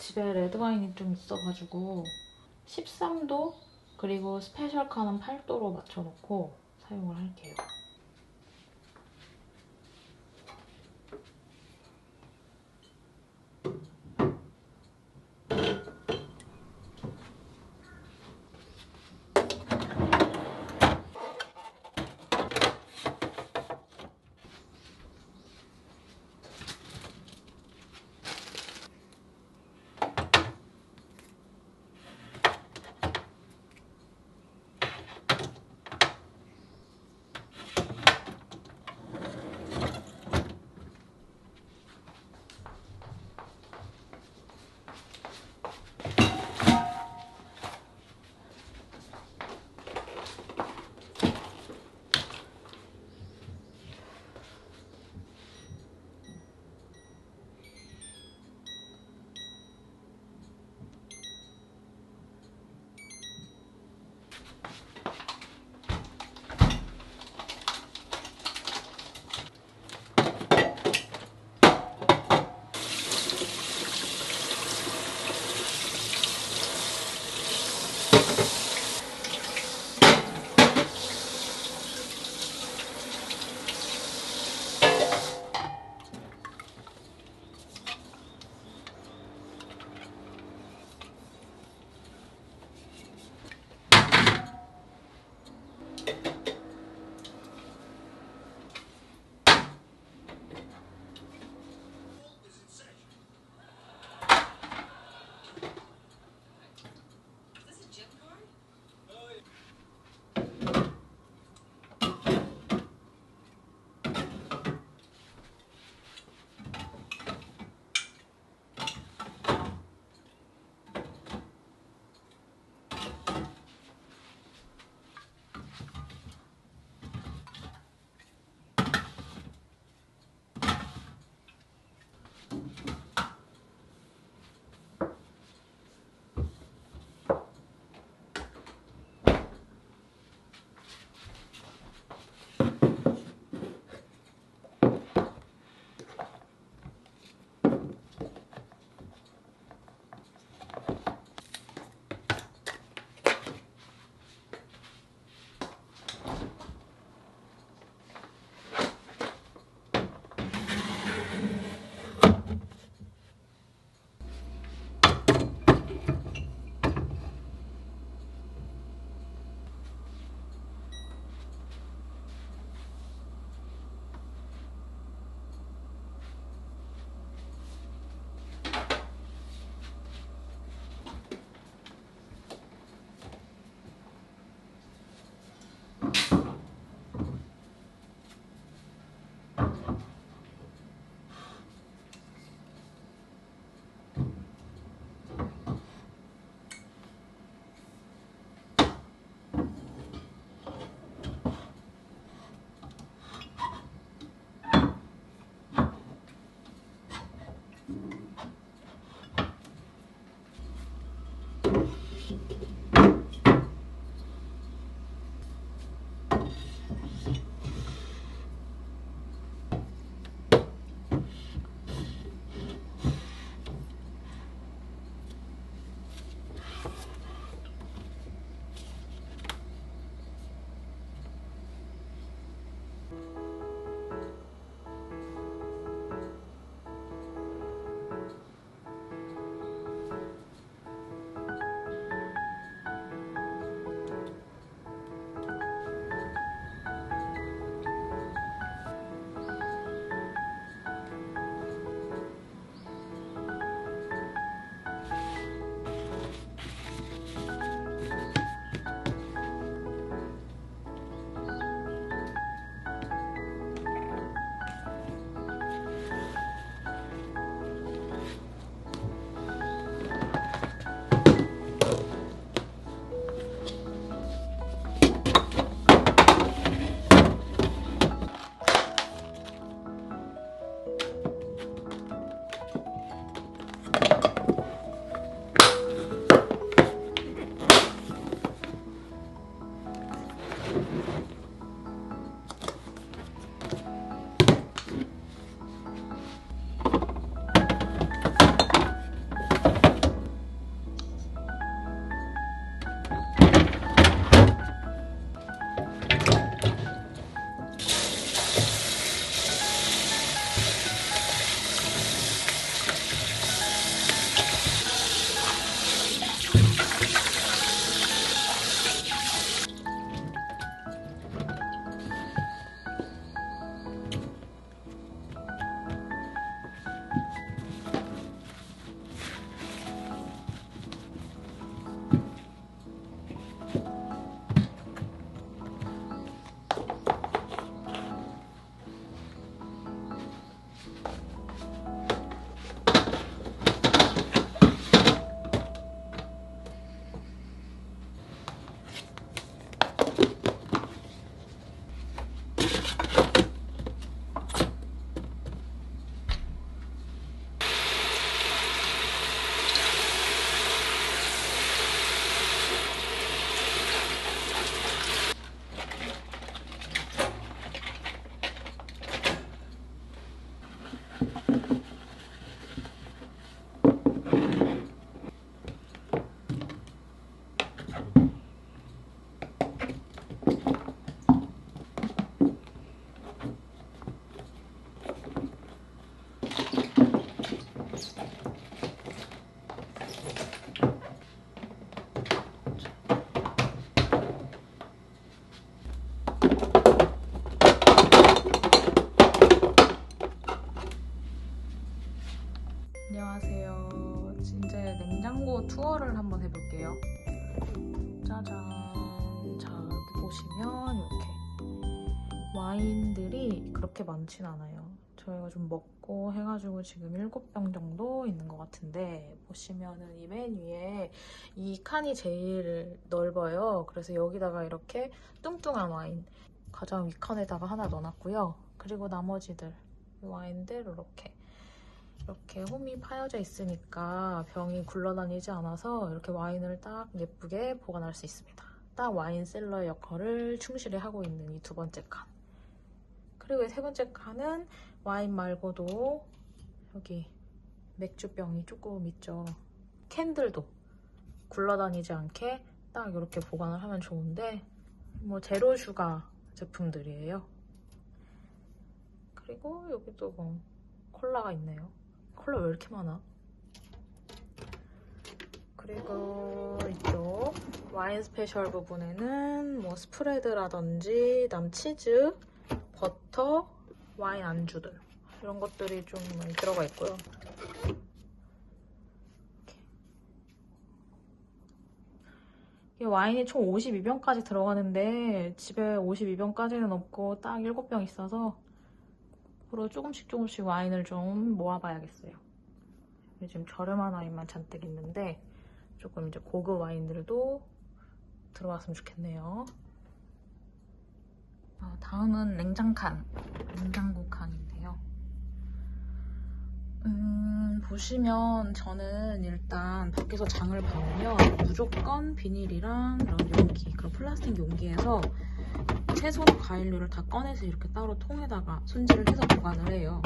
집에 레드와인이 좀 있어가지고 13도 그리고 스페셜 칸은 8도로 맞춰놓고 사용을 할게요. 냉장고 투어를 한번 해볼게요. 짜잔. 자, 여기 보시면 이렇게 와인들이 그렇게 많진 않아요. 저희가 좀 먹고 해가지고 지금 7병 정도 있는 것 같은데, 보시면은 이 맨 위에 이 칸이 제일 넓어요. 그래서 여기다가 이렇게 뚱뚱한 와인 가장 윗칸에다가 하나 넣어놨고요. 그리고 나머지들 와인들 이렇게 홈이 파여져 있으니까 병이 굴러다니지 않아서 이렇게 와인을 딱 예쁘게 보관할 수 있습니다. 딱 와인 셀러의 역할을 충실히 하고 있는 이 두 번째 칸. 그리고 세 번째 칸은 와인 말고도 여기 맥주병이 조금 있죠. 캔들도 굴러다니지 않게 딱 이렇게 보관을 하면 좋은데, 뭐 제로 슈가 제품들이에요. 그리고 여기도 뭐 콜라가 있네요. 콜라 왜 이렇게 많아? 그리고 이쪽 와인 스페셜 부분에는 뭐 스프레드라든지 치즈, 버터, 와인 안주들 이런 것들이 좀 많이 들어가 있고요. 이게 와인이 총 52병까지 들어가는데 집에 52병까지는 없고 딱 7병 있어서 앞으로 조금씩 와인을 좀 모아봐야겠어요. 지금 저렴한 와인만 잔뜩 있는데 조금 이제 고급 와인들도 들어왔으면 좋겠네요. 다음은 냉장고 칸인데요. 보시면 저는 일단 밖에서 장을 봐오면 무조건 비닐이랑 이런 용기, 그런 플라스틱 용기에서 채소나 과일류를 다 꺼내서 이렇게 따로 통에다가 손질을 해서 보관을 해요.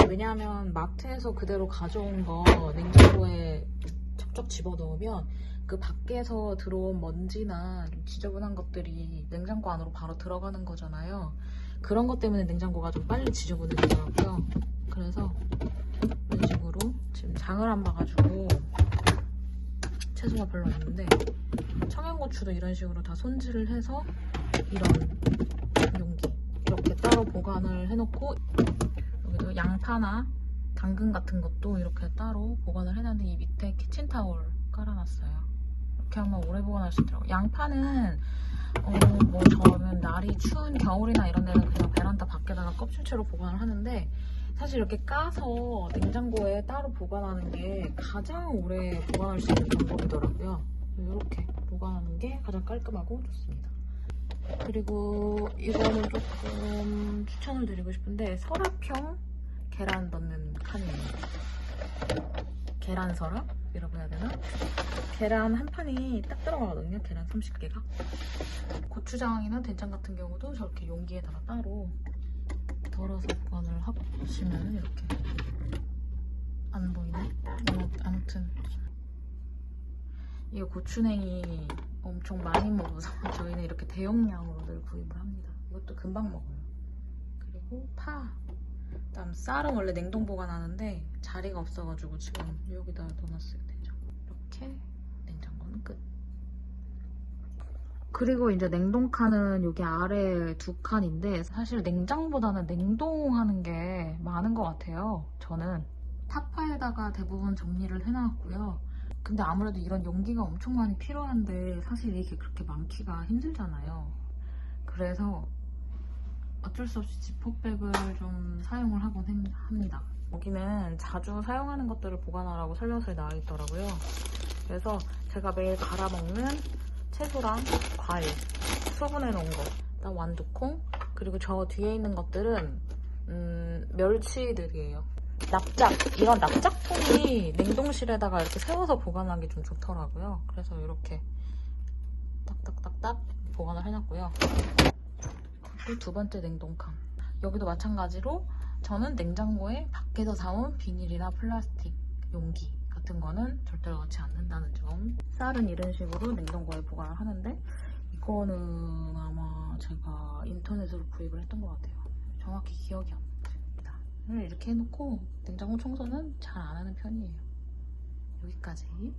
왜냐하면 마트에서 그대로 가져온 거 냉장고에 척척 집어넣으면 그 밖에서 들어온 먼지나 좀 지저분한 것들이 냉장고 안으로 바로 들어가는 거잖아요. 그런 것 때문에 냉장고가 좀 빨리 지저분해지더라고요. 그래서 이런 식으로 지금 장을 안 봐가지고 채소가 별로 없는데, 청양고추도 이런 식으로 다 손질을 해서 이런 용기 이렇게 따로 보관을 해놓고, 여기도 양파나 당근 같은 것도 이렇게 따로 보관을 해놨는데 이 밑에 키친타올 깔아놨어요. 이렇게 하면 오래 보관할 수 있더라고요. 양파는 뭐 저는 날이 추운 겨울이나 이런 데는 그냥 베란다 밖에다가 껍질채로 보관을 하는데, 사실 이렇게 까서 냉장고에 따로 보관하는 게 가장 오래 보관할 수 있는 방법이더라고요. 이렇게 보관하는 게 가장 깔끔하고 좋습니다. 그리고 이거는 조금 추천을 드리고 싶은데, 서랍형 계란 넣는 칸이에요. 계란 서랍이라고 해야 되나? 계란 한 판이 딱 들어가거든요. 계란 30개가. 고추장이나 된장 같은 경우도 저렇게 용기에다가 따로 덜어서 보관을 하시면 이렇게 안 보이네? 아무튼 이 고추냉이 엄청 많이 먹어서 저희는 이렇게 대용량으로 늘 구입을 합니다. 이것도 금방 먹어요. 그리고 파, 그다음 쌀은 원래 냉동 보관하는데 자리가 없어가지고 지금 여기다 넣어놨어요. 이렇게 냉장고는 끝. 그리고 이제 냉동칸은 여기 아래 두 칸인데, 사실 냉장보다는 냉동하는 게 많은 것 같아요. 저는 타파에다가 대부분 정리를 해놨고요. 근데 아무래도 이런 용기가 엄청 많이 필요한데 사실 이게 그렇게 많기가 힘들잖아요. 그래서 어쩔 수 없이 지퍼백을 좀 사용을 하곤 합니다. 여기는 자주 사용하는 것들을 보관하라고 설명서에 나와 있더라고요. 그래서 제가 매일 갈아먹는 채소랑 과일, 소분해 놓은 거, 그다음 완두콩, 그리고 저 뒤에 있는 것들은 멸치들이에요. 이런 납작통이 냉동실에다가 이렇게 세워서 보관하기 좀 좋더라고요. 그래서 이렇게 딱딱딱딱 보관을 해놨고요. 그리고 두 번째 냉동칸. 여기도 마찬가지로 저는 냉장고에 밖에서 사온 비닐이나 플라스틱 용기 같은 거는 절대로 넣지 않는다는 점. 쌀은 이런 식으로 냉동고에 보관을 하는데, 이거는 아마 제가 인터넷으로 구입을 했던 것 같아요. 정확히 기억이 안 납니다. 이렇게 해놓고 냉장고 청소는 잘 안 하는 편이에요. 여기까지.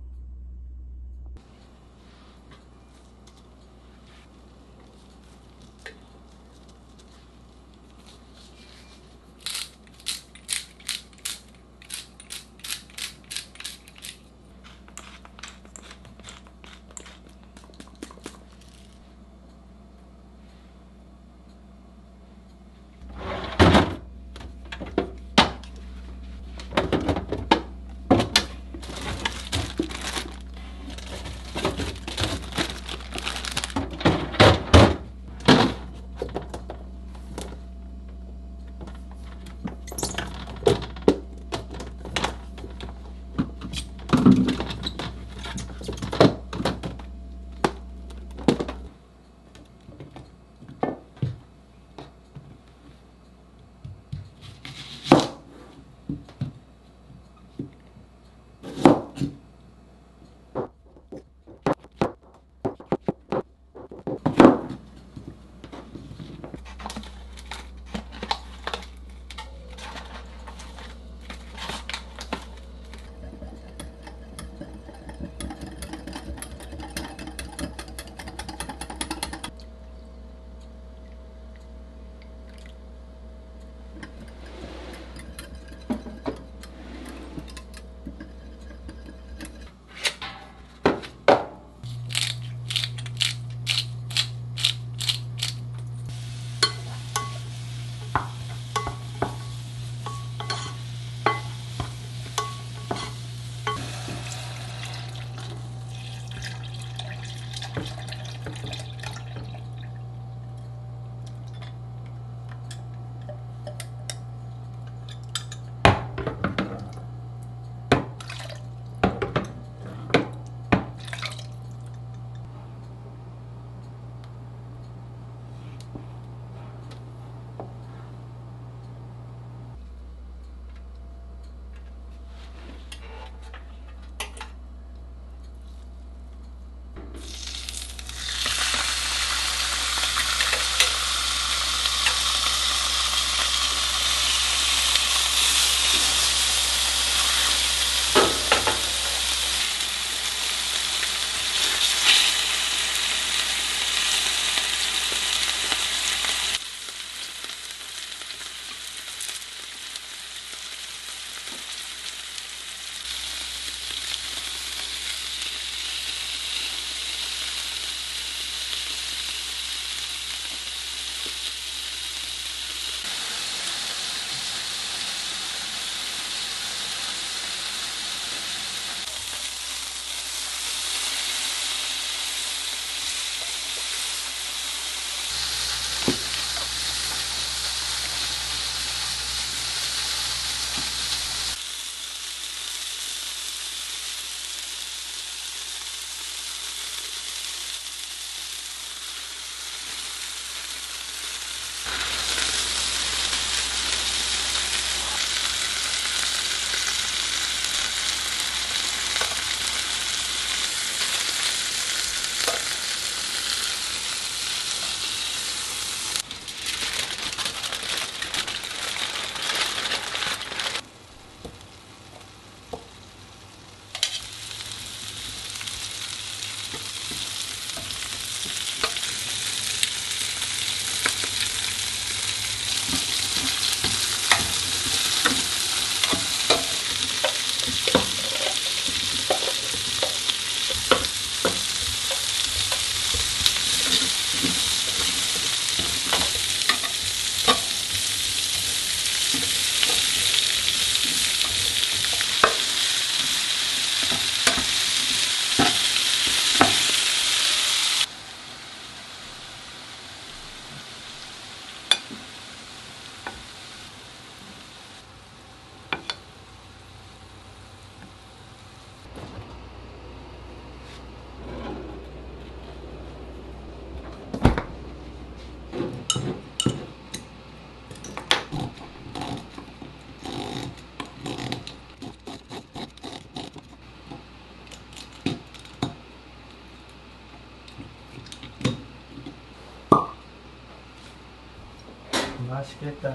맛있겠다.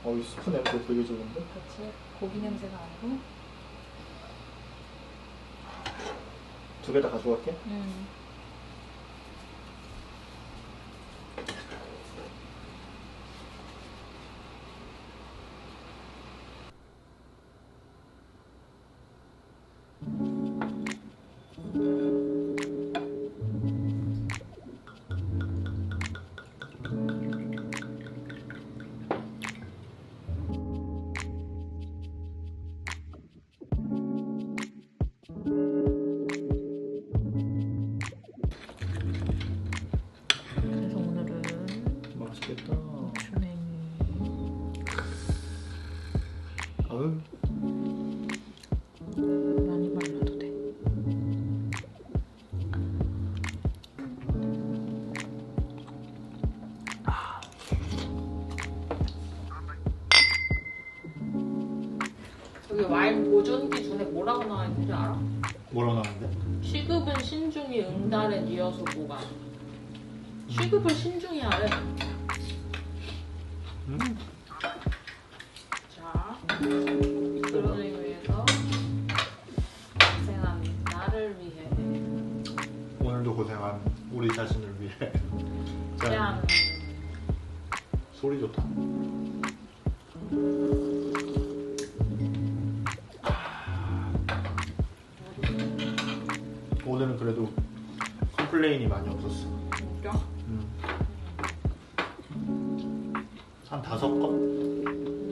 이 스프 냄새 되게 좋은데? 그렇지. 고기 냄새가 아니고. 두 개 다 가져갈게. 그래서 오늘은 맛있겠다. 고추냉이. 아유. 많이 발라도 돼. 여기 와인 보존기 중에 뭐라고 나와 있는지 알아? 뭐라고 나왔는데? 취급은 신중히 응달에 이어서 보관. 취급을 신중히 하래. 자, 이끌어내기 위해서 고생한 나를 위해. 오늘도 고생한 우리 자신을 위해. 짠. 소리 좋다. 오늘은 그래도 컴플레인이 많이 없었어. 진짜? 한 5건?